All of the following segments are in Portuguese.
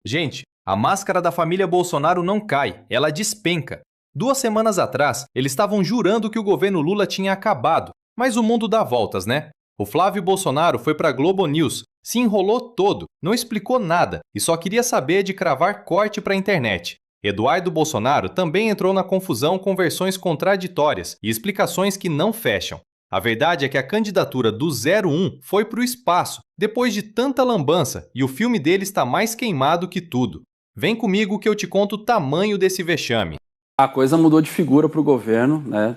Gente, a máscara da família Bolsonaro não cai, ela despenca. 2 semanas atrás, eles estavam jurando que o governo Lula tinha acabado, mas o mundo dá voltas, né? O Flávio Bolsonaro foi para a Globo News, se enrolou todo, não explicou nada e só queria saber de cravar corte para a internet. Eduardo Bolsonaro também entrou na confusão com versões contraditórias e explicações que não fecham. A verdade é que a candidatura do 01 foi para o espaço, depois de tanta lambança, e o filme dele está mais queimado que tudo. Vem comigo que eu te conto o tamanho desse vexame. A coisa mudou de figura para o governo, né?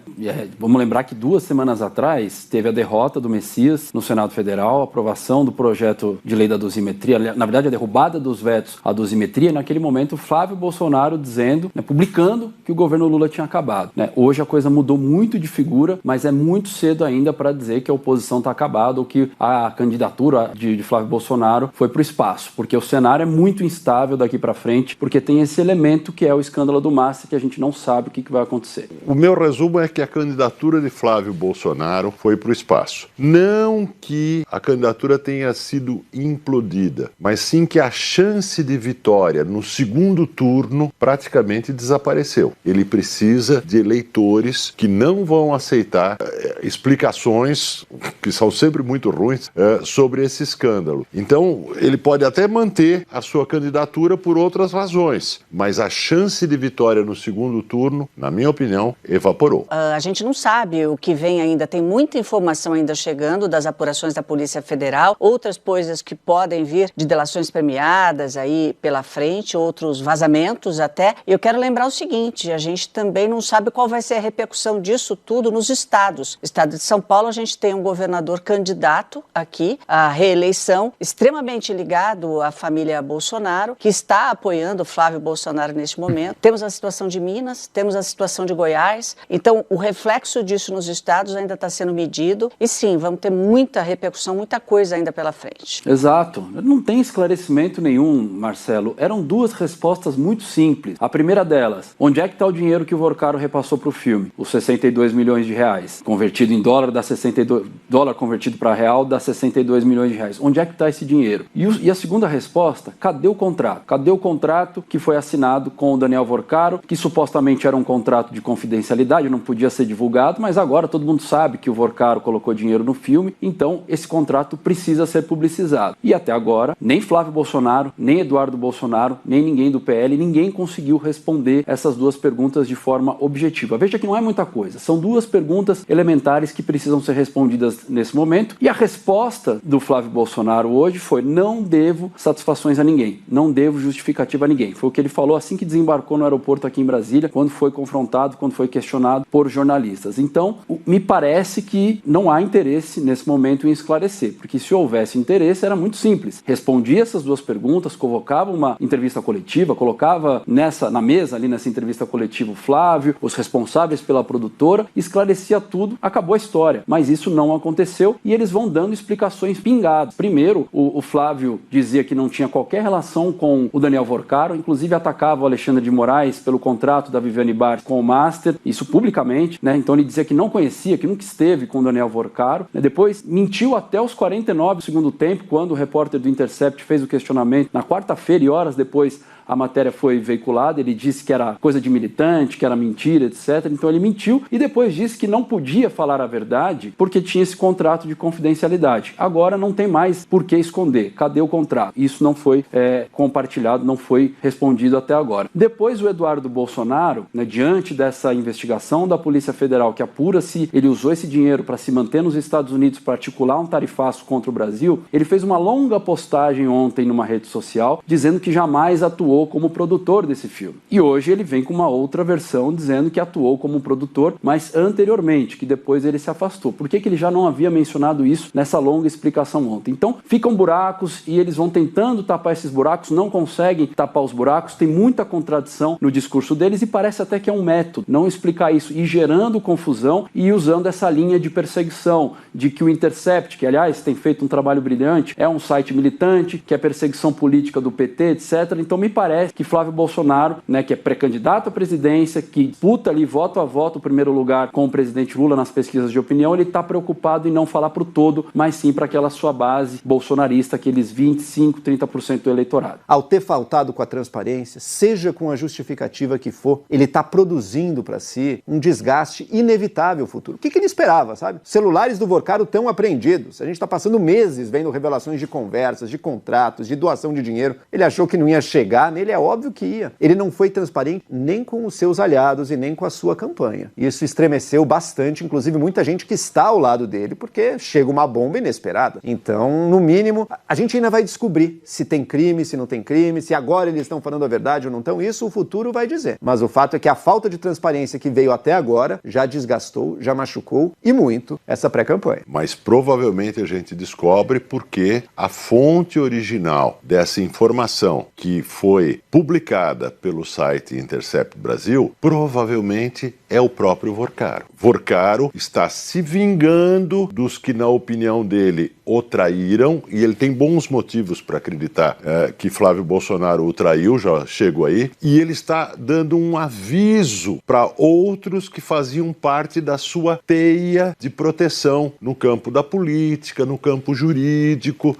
Vamos lembrar que 2 semanas atrás teve a derrota do Messias no Senado Federal, a aprovação do projeto de lei da dosimetria, na verdade a derrubada dos vetos à dosimetria, e naquele momento Flávio Bolsonaro dizendo, publicando que o governo Lula tinha acabado. Hoje a coisa mudou muito de figura, mas é muito cedo ainda para dizer que a oposição está acabada ou que a candidatura de Flávio Bolsonaro foi para o espaço, porque o cenário é muito instável daqui para frente, porque tem esse elemento que é o escândalo do Massa, que a gente não sabe o que vai acontecer. O meu resumo é que a candidatura de Flávio Bolsonaro foi para o espaço. Não que a candidatura tenha sido implodida, mas sim que a chance de vitória no segundo turno praticamente desapareceu. Ele precisa de eleitores que não vão aceitar explicações, que são sempre muito ruins, sobre esse escândalo. Então, ele pode até manter a sua candidatura por outras razões, mas a chance de vitória no segundo turno, na minha opinião, evaporou. A gente não sabe o que vem ainda, tem muita informação ainda chegando das apurações da Polícia Federal, outras coisas que podem vir de delações premiadas aí pela frente, outros vazamentos até. E eu quero lembrar o seguinte, a gente também não sabe qual vai ser a repercussão disso tudo nos estados. No estado de São Paulo, a gente tem um governador candidato aqui à reeleição, extremamente ligado à família Bolsonaro, que está apoiando Flávio Bolsonaro neste momento. Temos a situação de Minas, temos a situação de Goiás, então o reflexo disso nos estados ainda está sendo medido e sim, vamos ter muita repercussão, muita coisa ainda pela frente. Exato, não tem esclarecimento nenhum, Marcelo, eram 2 respostas muito simples. A primeira delas, onde é que está o dinheiro que o Vorcaro repassou para o filme? Os 62 milhões de reais, convertido em dólar, dá 62, dólar convertido para real dá 62 milhões de reais. Onde é que está esse dinheiro? E a segunda resposta, cadê o contrato? Cadê o contrato que foi assinado com o Daniel Vorcaro, que supostamente era um contrato de confidencialidade, não podia ser divulgado, mas agora todo mundo sabe que o Vorcaro colocou dinheiro no filme, então esse contrato precisa ser publicizado. E até agora, nem Flávio Bolsonaro, nem Eduardo Bolsonaro, nem ninguém do PL, ninguém conseguiu responder essas 2 perguntas de forma objetiva. Veja que não é muita coisa, são 2 perguntas elementares que precisam ser respondidas nesse momento, e a resposta do Flávio Bolsonaro hoje foi: não devo satisfações a ninguém, não devo justificativa a ninguém. Foi o que ele falou assim que desembarcou no aeroporto aqui em Brasília, quando foi confrontado, quando foi questionado por jornalistas. Então, me parece que não há interesse nesse momento em esclarecer, porque se houvesse interesse era muito simples. Respondia essas 2 perguntas, convocava uma entrevista coletiva, colocava na mesa ali nessa entrevista coletiva o Flávio, os responsáveis pela produtora, esclarecia tudo, acabou a história. Mas isso não aconteceu e eles vão dando explicações pingadas. Primeiro, o Flávio dizia que não tinha qualquer relação com o Daniel Vorcaro, inclusive atacava o Alexandre de Moraes pelo contrato da Viviane Bart com o Master, isso publicamente, Então ele dizia que não conhecia, que nunca esteve com o Daniel Vorcaro, Depois mentiu até os 49 do segundo tempo, quando o repórter do Intercept fez o questionamento na quarta-feira e horas depois a matéria foi veiculada, ele disse que era coisa de militante, que era mentira, etc. Então ele mentiu e depois disse que não podia falar a verdade porque tinha esse contrato de confidencialidade. Agora não tem mais por que esconder. Cadê o contrato? Isso não foi compartilhado, não foi respondido até agora. Depois o Eduardo Bolsonaro, diante dessa investigação da Polícia Federal que apura se ele usou esse dinheiro para se manter nos Estados Unidos para articular um tarifaço contra o Brasil, ele fez uma longa postagem ontem numa rede social dizendo que jamais atuou como produtor desse filme. E hoje ele vem com uma outra versão dizendo que atuou como produtor, mas anteriormente, que depois ele se afastou. Por que ele já não havia mencionado isso nessa longa explicação ontem? Então, ficam buracos e eles vão tentando tapar esses buracos, não conseguem tapar os buracos, tem muita contradição no discurso deles e parece até que é um método não explicar isso e gerando confusão e usando essa linha de perseguição, de que o Intercept, que aliás tem feito um trabalho brilhante, é um site militante, que é perseguição política do PT, etc. Então me parece que Flávio Bolsonaro, né, que é pré-candidato à presidência, que disputa ali voto a voto o primeiro lugar com o presidente Lula nas pesquisas de opinião, ele está preocupado em não falar para o todo, mas sim para aquela sua base bolsonarista, aqueles 25, 30% do eleitorado. Ao ter faltado com a transparência, seja com a justificativa que for, ele está produzindo para si um desgaste inevitável futuro. O que ele esperava, sabe? Os celulares do Vorcaro estão apreendidos. A gente está passando meses vendo revelações de conversas, de contratos, de doação de dinheiro. Ele achou que não ia chegar, nele é óbvio que ia. Ele não foi transparente nem com os seus aliados e nem com a sua campanha. Isso estremeceu bastante, inclusive muita gente que está ao lado dele, porque chega uma bomba inesperada. Então, no mínimo, a gente ainda vai descobrir se tem crime, se não tem crime, se agora eles estão falando a verdade ou não estão. Isso o futuro vai dizer. Mas o fato é que a falta de transparência que veio até agora já desgastou, já machucou e muito essa pré-campanha. Mas provavelmente a gente descobre porque a fonte original dessa informação que foi publicada pelo site Intercept Brasil provavelmente é o próprio Vorcaro. Vorcaro está se vingando dos que, na opinião dele, o traíram, e ele tem bons motivos para acreditar que Flávio Bolsonaro o traiu, já chego aí, e ele está dando um aviso para outros que faziam parte da sua teia de proteção no campo da política, no campo jurídico,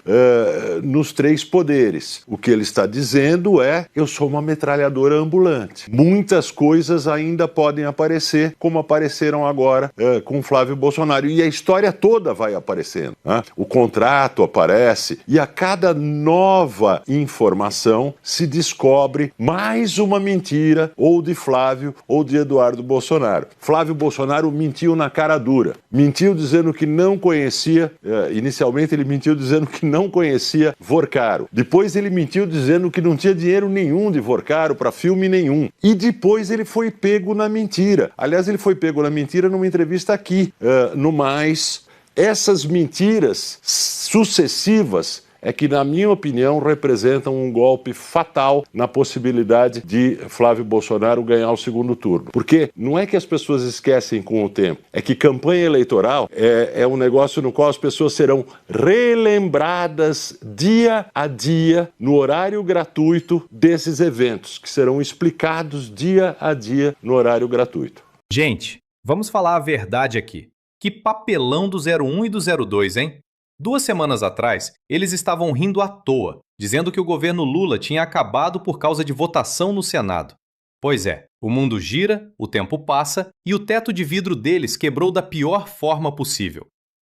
nos três poderes. O que ele está dizendo é: eu sou uma metralhadora ambulante. Muitas coisas ainda podem aparecer, como apareceram agora com Flávio Bolsonaro, e a história toda vai aparecendo. O contrato aparece, e a cada nova informação se descobre mais uma mentira, ou de Flávio ou de Eduardo Bolsonaro. Flávio Bolsonaro mentiu na cara dura, mentiu dizendo que não conhecia, inicialmente ele mentiu dizendo que não conhecia Vorcaro, depois ele mentiu dizendo que não tinha dinheiro nenhum de Vorcaro para filme nenhum, e depois ele foi pego na mentira. Aliás, ele foi pego na mentira numa entrevista aqui. No mais, essas mentiras sucessivas é que, na minha opinião, representam um golpe fatal na possibilidade de Flávio Bolsonaro ganhar o segundo turno. Porque não é que as pessoas esquecem com o tempo, é que campanha eleitoral é um negócio no qual as pessoas serão relembradas dia a dia, no horário gratuito desses eventos, que serão explicados dia a dia no horário gratuito. Gente, vamos falar a verdade aqui. Que papelão do 01 e do 02, hein? 2 semanas atrás, eles estavam rindo à toa, dizendo que o governo Lula tinha acabado por causa de votação no Senado. Pois é, o mundo gira, o tempo passa e o teto de vidro deles quebrou da pior forma possível.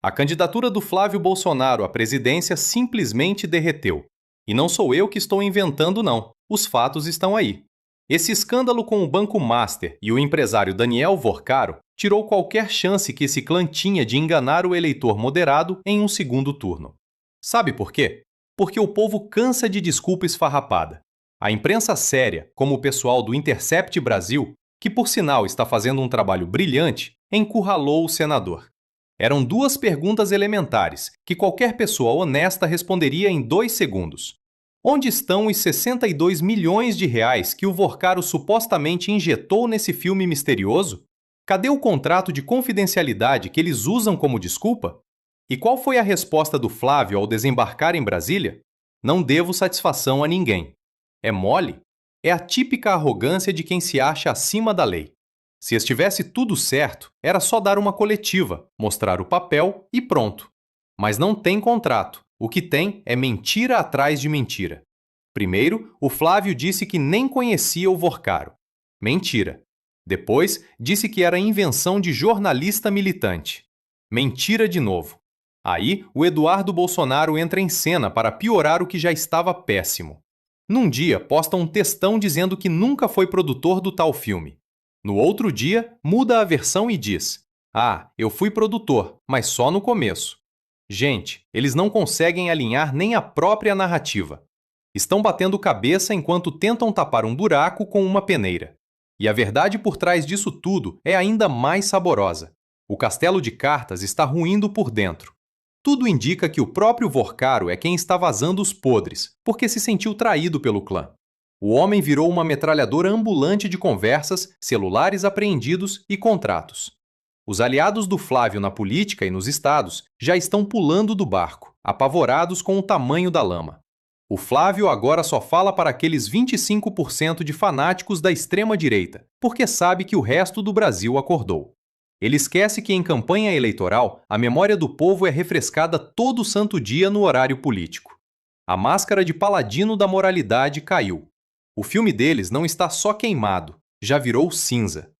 A candidatura do Flávio Bolsonaro à presidência simplesmente derreteu. E não sou eu que estou inventando, não. Os fatos estão aí. Esse escândalo com o Banco Master e o empresário Daniel Vorcaro tirou qualquer chance que esse clã tinha de enganar o eleitor moderado em um segundo turno. Sabe por quê? Porque o povo cansa de desculpa esfarrapada. A imprensa séria, como o pessoal do Intercept Brasil, que por sinal está fazendo um trabalho brilhante, encurralou o senador. Eram 2 perguntas elementares que qualquer pessoa honesta responderia em 2 segundos. Onde estão os 62 milhões de reais que o Vorcaro supostamente injetou nesse filme misterioso? Cadê o contrato de confidencialidade que eles usam como desculpa? E qual foi a resposta do Flávio ao desembarcar em Brasília? Não devo satisfação a ninguém. É mole? É a típica arrogância de quem se acha acima da lei. Se estivesse tudo certo, era só dar uma coletiva, mostrar o papel e pronto. Mas não tem contrato. O que tem é mentira atrás de mentira. Primeiro, o Flávio disse que nem conhecia o Vorcaro. Mentira. Depois, disse que era invenção de jornalista militante. Mentira de novo. Aí, o Eduardo Bolsonaro entra em cena para piorar o que já estava péssimo. Num dia, posta um textão dizendo que nunca foi produtor do tal filme. No outro dia, muda a versão e diz: "Ah, eu fui produtor, mas só no começo." Gente, eles não conseguem alinhar nem a própria narrativa. Estão batendo cabeça enquanto tentam tapar um buraco com uma peneira. E a verdade por trás disso tudo é ainda mais saborosa. O castelo de cartas está ruindo por dentro. Tudo indica que o próprio Vorcaro é quem está vazando os podres, porque se sentiu traído pelo clã. O homem virou uma metralhadora ambulante de conversas, celulares apreendidos e contratos. Os aliados do Flávio na política e nos estados já estão pulando do barco, apavorados com o tamanho da lama. O Flávio agora só fala para aqueles 25% de fanáticos da extrema-direita, porque sabe que o resto do Brasil acordou. Ele esquece que em campanha eleitoral, a memória do povo é refrescada todo santo dia no horário político. A máscara de paladino da moralidade caiu. O filme deles não está só queimado, já virou cinza.